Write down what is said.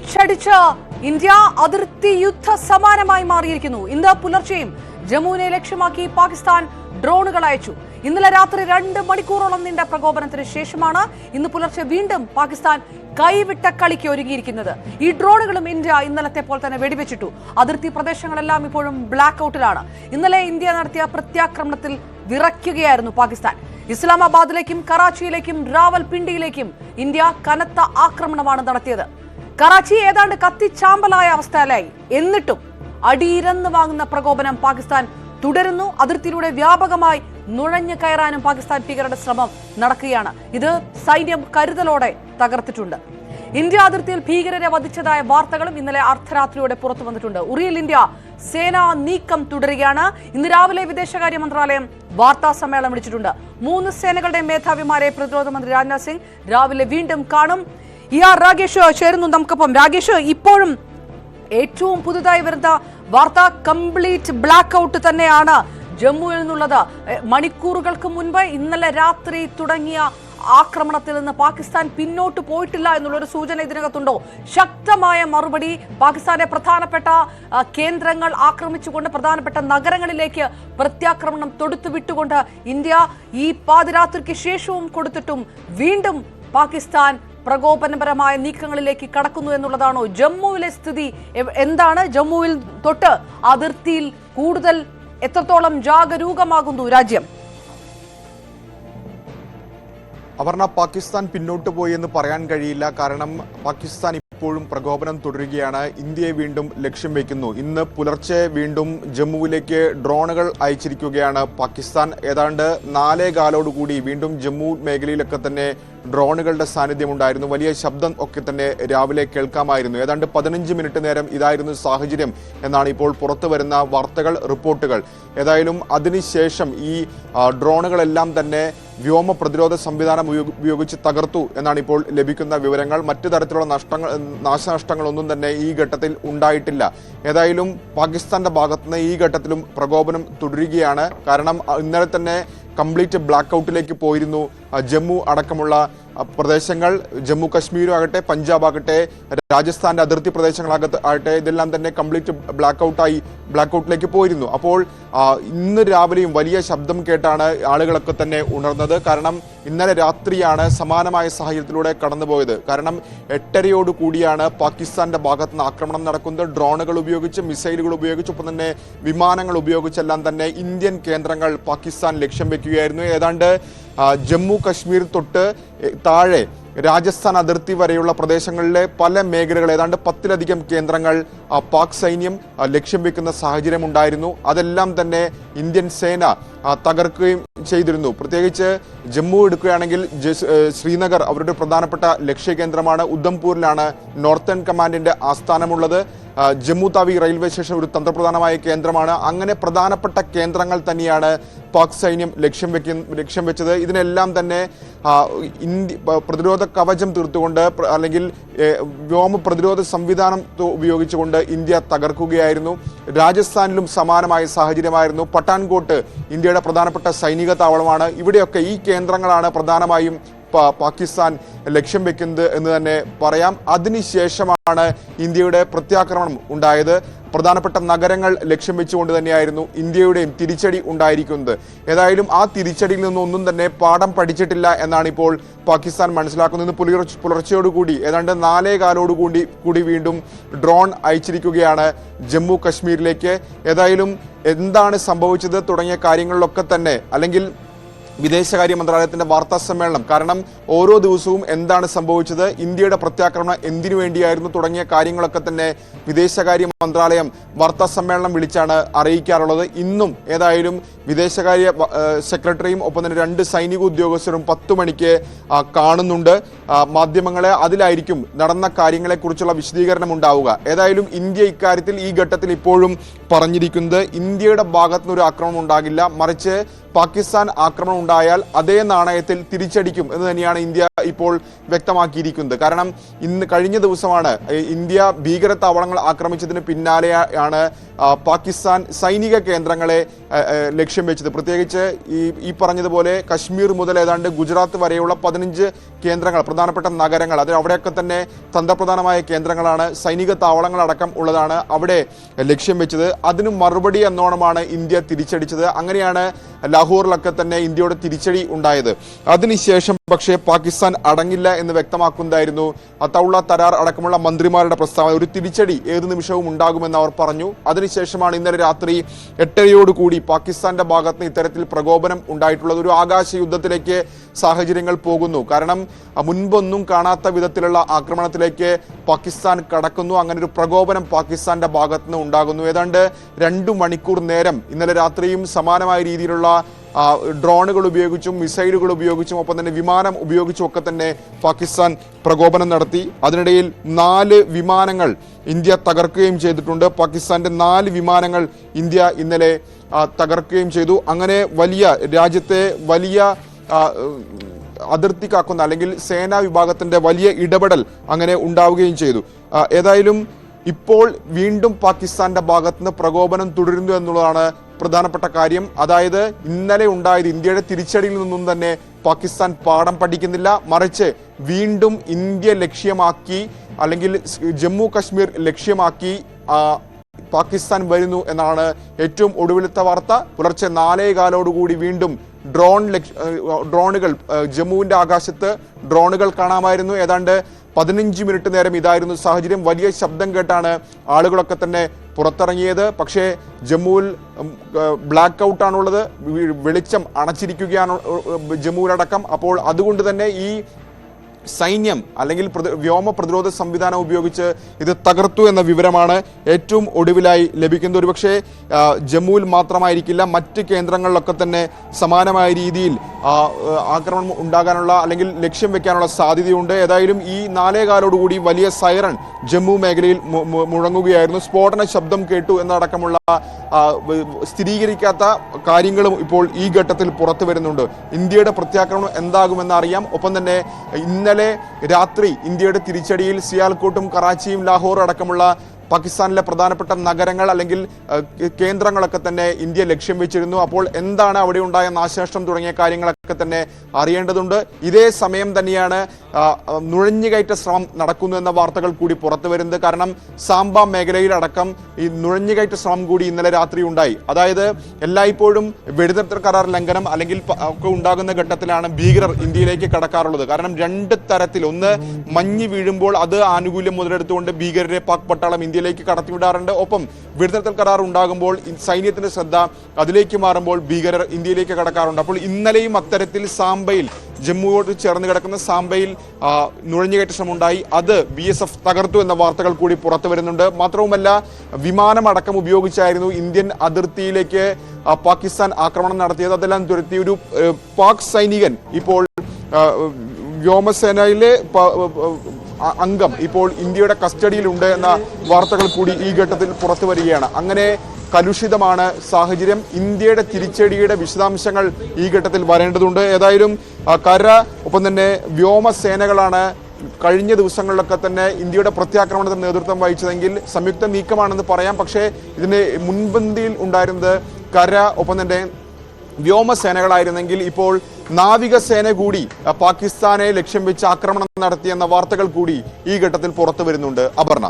തിരിച്ചടിച്ച് India അതിർത്തി യുദ്ധ സമാനമായി മാറിയിരിക്കുന്നു. ഇന്ന് പുലർച്ചെയും ജമ്മുവിനെ ലക്ഷ്യമാക്കി പാകിസ്ഥാൻ ഡ്രോണുകൾ അയച്ചു. ഇന്നലെ രാത്രി 2 മണിക്കൂറോളം നീണ്ട പ്രകോപനത്തിന് ശേഷമാണ് ഇന്ന് പുലർച്ചെ വീണ്ടും പാകിസ്ഥാൻ കൈവിട്ട കളിക്ക് ഒരുങ്ങിയിരിക്കുന്നത്. ഈ ഡ്രോണുകളും ഇന്ത്യ ഇന്നലത്തെ പോലെ തന്നെ വെടിവെച്ചിട്ടു. അതിർത്തി പ്രദേശങ്ങളെല്ലാം ഇപ്പോഴും ബ്ലാക്ക് ഔട്ടിലാണ്. ഇന്നലെ ഇന്ത്യ നടത്തിയ പ്രത്യാക്രമണത്തിൽ വിറയ്ക്കുകയായിരുന്നു പാകിസ്ഥാൻ. ഇസ്ലാമാബാദിലേക്കും കറാച്ചിയിലേക്കും റാവൽപിണ്ടിയിലേക്കും ഇന്ത്യ കനത്ത ആക്രമണമാണ് നടത്തിയത്. കറാച്ചി ഏതാണ്ട് കത്തിച്ചാമ്പലായ അവസ്ഥയിലായി. എന്നിട്ടും അടിയിരന്ന് വാങ്ങുന്ന പ്രകോപനം പാകിസ്ഥാൻ തുടരുന്നു. അതിർത്തിയിലൂടെ വ്യാപകമായി നുഴഞ്ഞു കയറാനും പാകിസ്ഥാൻ ഭീകരരുടെ ശ്രമം നടക്കുകയാണ്. ഇത് സൈന്യം കരുതലോടെ തകർത്തിട്ടുണ്ട്. ഇന്ത്യ അതിർത്തിയിൽ ഭീകരരെ വധിച്ചതായ വാർത്തകളും ഇന്നലെ അർദ്ധരാത്രിയോടെ പുറത്തു വന്നിട്ടുണ്ട്. ഉറിയിൽ ഇന്ത്യ സേനാ നീക്കം തുടരുകയാണ്. ഇന്ന് രാവിലെ വിദേശകാര്യ മന്ത്രാലയം വാർത്താ സമ്മേളനം വിളിച്ചിട്ടുണ്ട്. 3 സേനകളുടെ മേധാവിമാരെ പ്രതിരോധ മന്ത്രി രാജ്നാഥ് സിംഗ് രാവിലെ വീണ്ടും കാണും. രാകേഷ് ചേരുന്നു നമുക്കൊപ്പം. രാകേഷ്, ഇപ്പോഴും ഏറ്റവും പുതുതായി വരുന്ന വാർത്ത കംപ്ലീറ്റ് ബ്ലാക്ക് ഔട്ട് തന്നെയാണ് ജമ്മുവിൽ നിന്നുള്ളത്. മണിക്കൂറുകൾക്ക് മുൻപ് ഇന്നലെ രാത്രി തുടങ്ങിയ ആക്രമണത്തിൽ നിന്ന് പാകിസ്ഥാൻ പിന്നോട്ട് പോയിട്ടില്ല എന്നുള്ളൊരു സൂചന ഇതിനകത്തുണ്ടോ? ശക്തമായ മറുപടി പാകിസ്ഥാന്റെ പ്രധാനപ്പെട്ട കേന്ദ്രങ്ങൾ ആക്രമിച്ചുകൊണ്ട് പ്രധാനപ്പെട്ട നഗരങ്ങളിലേക്ക് പ്രത്യാക്രമണം തൊടുത്തുവിട്ടുകൊണ്ട് ഇന്ത്യ ഈ പാതിരാത്രിക്ക് ശേഷവും കൊടുത്തിട്ടും വീണ്ടും പാകിസ്ഥാൻ പ്രകോപനപരമായ നീക്കങ്ങളിലേക്ക് കടക്കുന്നു എന്നുള്ളതാണോ? ജമ്മുവിലെ സ്ഥിതി എന്താണ്? ജമ്മുവിൽ തൊട്ട് അതിർത്തിയിൽ കൂടുതൽ എത്രത്തോളം ജാഗരൂകമാകുന്നു രാജ്യം? അപർണ, പാകിസ്ഥാൻ പിന്നോട്ട് പോയി എന്ന് പറയാൻ കഴിയില്ല. കാരണം പാകിസ്ഥാൻ ഇപ്പോഴും പ്രകോപനം തുടരുകയാണ്. ഇന്ത്യയെ വീണ്ടും ലക്ഷ്യം വയ്ക്കുന്നു. ഇന്ന് പുലർച്ചെ വീണ്ടും ജമ്മുവിലേക്ക് ഡ്രോണുകൾ അയച്ചിരിക്കുകയാണ് പാകിസ്ഥാൻ. ഏതാണ്ട് 4:15 വീണ്ടും ജമ്മു മേഖലയിലൊക്കെ തന്നെ ഡ്രോണുകളുടെ സാന്നിധ്യമുണ്ടായിരുന്നു. വലിയ ശബ്ദം ഒക്കെ തന്നെ രാവിലെ കേൾക്കാമായിരുന്നു. ഏതാണ്ട് 15 മിനിറ്റ് നേരം ഇതായിരുന്നു സാഹചര്യം എന്നാണ് ഇപ്പോൾ പുറത്തു വരുന്ന വാർത്തകൾ, റിപ്പോർട്ടുകൾ. ഏതായാലും അതിനുശേഷം ഈ ഡ്രോണുകളെല്ലാം തന്നെ വ്യോമ പ്രതിരോധ സംവിധാനം ഉപയോഗിച്ച് തകർത്തു എന്നാണ് ഇപ്പോൾ ലഭിക്കുന്ന വിവരങ്ങൾ. മറ്റു തരത്തിലുള്ള നാശനഷ്ടങ്ങളൊന്നും തന്നെ ഈ ഘട്ടത്തിൽ ഉണ്ടായിട്ടില്ല. ഏതായാലും പാകിസ്ഥാന്റെ ഭാഗത്തുനിന്ന് ഈ ഘട്ടത്തിലും പ്രകോപനം തുടരുകയാണ്. കാരണം ഇന്നലെ തന്നെ കംപ്ലീറ്റ് ബ്ലാക്ക് ഔട്ടിലേക്ക് പോയിരുന്നു ജമ്മു അടക്കമുള്ള പ്രദേശങ്ങൾ. ജമ്മു കശ്മീരും ആകട്ടെ, പഞ്ചാബ് ആകട്ടെ, രാജസ്ഥാന്റെ അതിർത്തി പ്രദേശങ്ങളാകട്ടെ, ഇതെല്ലാം തന്നെ കംപ്ലീറ്റ് ബ്ലാക്ക് ഔട്ടിലേക്ക് പോയിരുന്നു. അപ്പോൾ ഇന്ന് രാവിലെയും വലിയ ശബ്ദം കേട്ടാണ് ആളുകളൊക്കെ തന്നെ ഉണർന്നത്. കാരണം ഇന്നലെ രാത്രിയാണ് സമാനമായ സാഹചര്യത്തിലൂടെ കടന്നുപോയത്. കാരണം 8:30 കൂടിയാണ് പാകിസ്ഥാന്റെ ഭാഗത്തുനിന്ന് ആക്രമണം നടക്കുന്നത്. ഡ്രോണുകൾ ഉപയോഗിച്ച്, മിസൈലുകൾ ഉപയോഗിച്ച്, ഒപ്പം തന്നെ വിമാനങ്ങൾ ഉപയോഗിച്ചെല്ലാം തന്നെ ഇന്ത്യൻ കേന്ദ്രങ്ങൾ പാകിസ്ഥാൻ ലക്ഷ്യം വെക്കുകയായിരുന്നു. ഏതാണ്ട് ജമ്മു കശ്മീർ തൊട്ട് താഴെ രാജസ്ഥാൻ അതിർത്തി വരെയുള്ള പ്രദേശങ്ങളിലെ പല മേഖലകൾ, ഏതാണ്ട് 10ലധികം കേന്ദ്രങ്ങൾ പാക് സൈന്യം ലക്ഷ്യം വെക്കുന്ന സാഹചര്യം ഉണ്ടായിരുന്നു. അതെല്ലാം തന്നെ ഇന്ത്യൻ സേന തകർക്കുകയും ചെയ്തിരുന്നു. പ്രത്യേകിച്ച് ജമ്മു എടുക്കുകയാണെങ്കിൽ ശ്രീനഗർ അവരുടെ പ്രധാനപ്പെട്ട ലക്ഷ്യകേന്ദ്രമാണ്. ഉദ്ധംപൂരിലാണ് നോർത്തേൺ കമാൻഡിന്റെ ആസ്ഥാനമുള്ളത്. ജമ്മു താവി റെയിൽവേ സ്റ്റേഷൻ ഒരു തന്ത്രപ്രധാനമായ കേന്ദ്രമാണ്. അങ്ങനെ പ്രധാനപ്പെട്ട കേന്ദ്രങ്ങൾ തന്നെയാണ് പാക് സൈന്യം ലക്ഷ്യം വെച്ചത്. ഇതിനെല്ലാം തന്നെ പ്രതിരോധ കവചം തീർത്തുകൊണ്ട്, അല്ലെങ്കിൽ വ്യോമ പ്രതിരോധ സംവിധാനം ഉപയോഗിച്ചുകൊണ്ട് ഇന്ത്യ തകർക്കുകയായിരുന്നു. രാജസ്ഥാനിലും സമാനമായ സാഹചര്യമായിരുന്നു. പഠാൻകോട്ട് ഇന്ത്യയുടെ പ്രധാനപ്പെട്ട സൈനിക താവളമാണ്. ഇവിടെയൊക്കെ ഈ കേന്ദ്രങ്ങളാണ് പ്രധാനമായും പാകിസ്ഥാൻ ലക്ഷ്യം വെക്കുന്നത് എന്ന് തന്നെ പറയാം. അതിനുശേഷമാണ് ഇന്ത്യയുടെ പ്രത്യാക്രമണം ഉണ്ടായത്. പ്രധാനപ്പെട്ട നഗരങ്ങൾ ലക്ഷ്യം വെച്ചുകൊണ്ട് തന്നെയായിരുന്നു ഇന്ത്യയുടെയും തിരിച്ചടി ഉണ്ടായിരിക്കുന്നത്. ഏതായാലും ആ തിരിച്ചടിയിൽ നിന്നൊന്നും തന്നെ പാഠം പഠിച്ചിട്ടില്ല എന്നാണ് ഇപ്പോൾ പാകിസ്ഥാൻ മനസ്സിലാക്കുന്നത്. പുലർച്ചയോടുകൂടി ഏതാണ്ട് 4:15 കൂടി വീണ്ടും ഡ്രോൺ അയച്ചിരിക്കുകയാണ് ജമ്മു കശ്മീരിലേക്ക്. ഏതായാലും എന്താണ് സംഭവിച്ചത് തുടങ്ങിയ കാര്യങ്ങളിലൊക്കെ തന്നെ, അല്ലെങ്കിൽ വിദേശകാര്യ മന്ത്രാലയത്തിന്റെ വാർത്താ സമ്മേളനം, കാരണം ഓരോ ദിവസവും എന്താണ് സംഭവിച്ചത്, ഇന്ത്യയുടെ പ്രത്യാക്രമണം എന്തിനു വേണ്ടിയായിരുന്നു തുടങ്ങിയ കാര്യങ്ങളൊക്കെ തന്നെ വിദേശകാര്യ മന്ത്രാലയം വാർത്താ സമ്മേളനം വിളിച്ചാണ് അറിയിക്കാറുള്ളത്. ഇന്നും ഏതായാലും വിദേശകാര്യ സെക്രട്ടറിയും ഒപ്പം തന്നെ 2 സൈനിക ഉദ്യോഗസ്ഥരും 10 മണിക്ക് കാണുന്നുണ്ട് മാധ്യമങ്ങളെ. അതിലായിരിക്കും നടന്ന കാര്യങ്ങളെക്കുറിച്ചുള്ള വിശദീകരണം ഉണ്ടാവുക. ഏതായാലും ഇന്ത്യ ഇക്കാര്യത്തിൽ ഈ ഘട്ടത്തിൽ ഇപ്പോഴും പറഞ്ഞിരിക്കുന്നത് ഇന്ത്യയുടെ ഭാഗത്തുനിന്ന് ഒരു ആക്രമണം ഉണ്ടാകില്ല, മറിച്ച് പാകിസ്ഥാൻ ആക്രമണം ഉണ്ടായാൽ അതേ നാണയത്തിൽ തിരിച്ചടിക്കും എന്ന് തന്നെയാണ് ഇന്ത്യ ഇപ്പോൾ വ്യക്തമാക്കിയിരിക്കുന്നത്. കാരണം ഇന്ന് കഴിഞ്ഞ ദിവസമാണ് ഇന്ത്യ ഭീകര താവളങ്ങൾ ആക്രമിച്ചതിന് പിന്നാലെയാണ് പാകിസ്ഥാൻ സൈനിക കേന്ദ്രങ്ങളെ ലക്ഷ്യം വെച്ചത്. പ്രത്യേകിച്ച് ഈ പറഞ്ഞതുപോലെ കശ്മീർ മുതൽ ഏതാണ്ട് ഗുജറാത്ത് വരെയുള്ള 15 കേന്ദ്രങ്ങൾ, പ്രധാനപ്പെട്ട നഗരങ്ങൾ, അവിടെയൊക്കെ തന്നെ തന്ത്രപ്രധാനമായ കേന്ദ്രങ്ങളാണ്, സൈനിക താവളങ്ങളടക്കം ഉള്ളതാണ് അവിടെ ലക്ഷ്യം വെച്ചത്. അതിന് മറുപടി എന്നോണമാണ് ഇന്ത്യ തിരിച്ചടിച്ചത്. അങ്ങനെയാണ് ലാഹോറിലൊക്കെ തന്നെ ഇന്ത്യയുടെ തിരിച്ചടി ഉണ്ടായത്. അതിനുശേഷം പക്ഷേ പാകിസ്ഥാൻ അടങ്ങില്ല എന്ന് വ്യക്തമാക്കുന്നതായിരുന്നു അത്തൗള്ള തരാർ അടക്കമുള്ള മന്ത്രിമാരുടെ പ്രസ്താവന. ഒരു തിരിച്ചടി ഏത് നിമിഷവും ഉണ്ടാകുമെന്ന് അവർ പറഞ്ഞു. അതിനുശേഷമാണ് ഇന്നലെ രാത്രി 8:30യോടുകൂടി പാകിസ്ഥാന്റെ ഭാഗത്ത് നിന്ന് ഇത്തരത്തിൽ പ്രകോപനം ഉണ്ടായിട്ടുള്ളത്. ഒരു ആകാശ യുദ്ധത്തിലേക്ക് സാഹചര്യങ്ങൾ പോകുന്നു. കാരണം മുൻപൊന്നും കാണാത്ത വിധത്തിലുള്ള ആക്രമണത്തിലേക്ക് പാകിസ്ഥാൻ കടക്കുന്നു. അങ്ങനെ ഒരു പ്രകോപനം പാകിസ്ഥാന്റെ ഭാഗത്ത് നിന്ന് ഉണ്ടാകുന്നു. ഏതാണ്ട് 2 മണിക്കൂർ നേരം ഇന്നലെ രാത്രിയും സമാനമായ രീതിയിലുള്ള ഡ്രോണുകൾ ഉപയോഗിച്ചും മിസൈലുകൾ ഉപയോഗിച്ചും ഒപ്പം തന്നെ വിമാനം ഉപയോഗിച്ചും ഒക്കെ തന്നെ പാകിസ്ഥാൻ പ്രകോപനം നടത്തി. അതിനിടയിൽ 4 വിമാനങ്ങൾ ഇന്ത്യ തകർക്കുകയും ചെയ്തിട്ടുണ്ട്. പാകിസ്ഥാന്റെ 4 വിമാനങ്ങൾ ഇന്ത്യ ഇന്നലെ തകർക്കുകയും ചെയ്തു. അങ്ങനെ രാജ്യത്തെ വലിയ അതിർത്തി കാക്കുന്ന അല്ലെങ്കിൽ സേനാ വിഭാഗത്തിന്റെ വലിയ ഇടപെടൽ അങ്ങനെ ഉണ്ടാവുകയും ചെയ്തു. ഏതായാലും ഇപ്പോൾ വീണ്ടും പാകിസ്ഥാന്റെ ഭാഗത്തുനിന്ന് പ്രകോപനം തുടരുന്നു എന്നുള്ളതാണ് പ്രധാനപ്പെട്ട കാര്യം. അതായത് ഇന്നലെ ഉണ്ടായത് ഇന്ത്യയുടെ തിരിച്ചടിയിൽ നിന്നും തന്നെ പാകിസ്ഥാൻ പാഠം പഠിക്കുന്നില്ല, മറിച്ച് വീണ്ടും ഇന്ത്യ ലക്ഷ്യമാക്കി അല്ലെങ്കിൽ ജമ്മു കാശ്മീർ ലക്ഷ്യമാക്കി പാകിസ്ഥാൻ വരുന്നു എന്നാണ് ഏറ്റവും ഒടുവിലത്തെ വാർത്ത. പുലർച്ചെ 4:15 വീണ്ടും ഡ്രോണുകൾ ജമ്മുവിന്റെ ആകാശത്ത് ഡ്രോണുകൾ കാണാമായിരുന്നു. ഏതാണ്ട് 15 മിനിറ്റ് നേരം ഇതായിരുന്നു സാഹചര്യം. വലിയ ശബ്ദം കേട്ടാണ് ആളുകളൊക്കെ തന്നെ പുറത്തിറങ്ങിയത്. പക്ഷേ ജമ്മുവിൽ ബ്ലാക്ക് ഔട്ടാണുള്ളത്, വെളിച്ചം അണച്ചിരിക്കുകയാണ് ജമ്മുവിലടക്കം. അപ്പോൾ അതുകൊണ്ട് തന്നെ ഈ സൈന്യം അല്ലെങ്കിൽ വ്യോമ പ്രതിരോധ സംവിധാനം ഉപയോഗിച്ച് ഇത് തകർത്തു എന്ന വിവരമാണ് ഏറ്റവും ഒടുവിലായി ലഭിക്കുന്നത്. ഒരുപക്ഷെ ജമ്മുവിൽ മാത്രമായിരിക്കില്ല, മറ്റ് കേന്ദ്രങ്ങളിലൊക്കെ തന്നെ സമാനമായ രീതിയിൽ ആക്രമണം ഉണ്ടാകാനുള്ള അല്ലെങ്കിൽ ലക്ഷ്യം വെക്കാനുള്ള സാധ്യതയുണ്ട്. ഏതായാലും ഈ 4:15 വലിയ സൈറൺ ജമ്മു മേഖലയിൽ മുഴങ്ങുകയായിരുന്നു. സ്ഫോടന ശബ്ദം കേട്ടു എന്നടക്കമുള്ള സ്ഥിരീകരിക്കാത്ത കാര്യങ്ങളും ഇപ്പോൾ ഈ ഘട്ടത്തിൽ പുറത്തു വരുന്നുണ്ട്. ഇന്ത്യയുടെ പ്രത്യാക്രമണം എന്താകുമെന്ന് അറിയാം. ഒപ്പം തന്നെ ഇന്നലെ രാത്രി ഇന്ത്യയുടെ തിരിച്ചടിയിൽ സിയാൽകോട്ടും കറാച്ചിയും ലാഹോറും അടക്കമുള്ള പാകിസ്ഥാനിലെ പ്രധാനപ്പെട്ട നഗരങ്ങൾ അല്ലെങ്കിൽ കേന്ദ്രങ്ങളൊക്കെ തന്നെ ഇന്ത്യ ലക്ഷ്യം വെച്ചിരുന്നു. അപ്പോൾ എന്താണ് അവിടെ ഉണ്ടായ നാശനഷ്ടം തുടങ്ങിയ കാര്യങ്ങളൊക്കെ തന്നെ അറിയേണ്ടതുണ്ട്. ഇതേ സമയം തന്നെയാണ് നുഴഞ്ഞുകയറ്റ ശ്രമം നടക്കുന്നു എന്ന വാർത്തകൾ കൂടി പുറത്തു വരുന്നത്. കാരണം സാംബ മേഖലയിലടക്കം ഈ നുഴഞ്ഞുകയറ്റ ശ്രമം കൂടി ഇന്നലെ രാത്രി ഉണ്ടായി. അതായത് എല്ലായ്പ്പോഴും വെടിനിർത്തൽ കരാർ ലംഘനം അല്ലെങ്കിൽ ഒക്കെ ഉണ്ടാകുന്ന ഘട്ടത്തിലാണ് ഭീകരർ ഇന്ത്യയിലേക്ക് കടക്കാറുള്ളത്. കാരണം 2 തരത്തിൽ, ഒന്ന് മഞ്ഞ് വീഴുമ്പോൾ അത് ആനുകൂല്യം മുതലെടുത്തുകൊണ്ട് ഭീകരരെ പാക് പട്ടാളം ഇന്ത്യയിലേക്ക് കടത്തിവിടാറുണ്ട്. ഒപ്പം വെടിനിർത്തൽ കരാർ ഉണ്ടാകുമ്പോൾ സൈന്യത്തിന്റെ ശ്രദ്ധ അതിലേക്ക് മാറുമ്പോൾ ഭീകരർ ഇന്ത്യയിലേക്ക് കടക്കാറുണ്ട്. അപ്പോൾ ഇന്നലെയും അത്തരത്തിൽ സാംബയിൽ, ജമ്മുവോട് ചേർന്ന് കിടക്കുന്ന സാംബയിൽ നുഴഞ്ഞുകയറ്റ ശ്രമം ഉണ്ടായി. അത് BSF തകർത്തു എന്ന വാർത്തകൾ കൂടി പുറത്തു വരുന്നുണ്ട്. മാത്രവുമല്ല വിമാനമടക്കം ഉപയോഗിച്ചായിരുന്നു ഇന്ത്യൻ അതിർത്തിയിലേക്ക് പാകിസ്ഥാൻ ആക്രമണം നടത്തിയത്. അതെല്ലാം തുരത്തി ഒരു പാക് സൈനികൻ ഇപ്പോൾ വ്യോമസേനയിലെ അംഗം ഇപ്പോൾ ഇന്ത്യയുടെ കസ്റ്റഡിയിലുണ്ട് എന്ന വാർത്തകൾ കൂടി ഈ ഘട്ടത്തിൽ പുറത്തു വരികയാണ്. അങ്ങനെ കലുഷിതമാണ് സാഹചര്യം. ഇന്ത്യയുടെ തിരിച്ചടിയുടെ വിശദാംശങ്ങൾ ഈ ഘട്ടത്തിൽ വരേണ്ടതുണ്ട്. ഏതായാലും കര ഒപ്പം തന്നെ വ്യോമസേനകളാണ് കഴിഞ്ഞ ദിവസങ്ങളിലൊക്കെ തന്നെ ഇന്ത്യയുടെ പ്രത്യാക്രമണത്തിന് നേതൃത്വം വഹിച്ചതെങ്കിൽ സംയുക്ത നീക്കമാണെന്ന് പറയാം. പക്ഷേ ഇതിന് മുൻപന്തിയിൽ ഉണ്ടായിരുന്നത് കര ഒപ്പം തന്നെ വ്യോമസേനകളായിരുന്നെങ്കിൽ ഇപ്പോൾ നാവികസേന കൂടി പാകിസ്ഥാനെ ലക്ഷ്യം വെച്ച് ആക്രമണം നടത്തിയെന്ന വാർത്തകൾ കൂടി ഈ ഘട്ടത്തിൽ പുറത്തു വരുന്നുണ്ട്. അപർണ.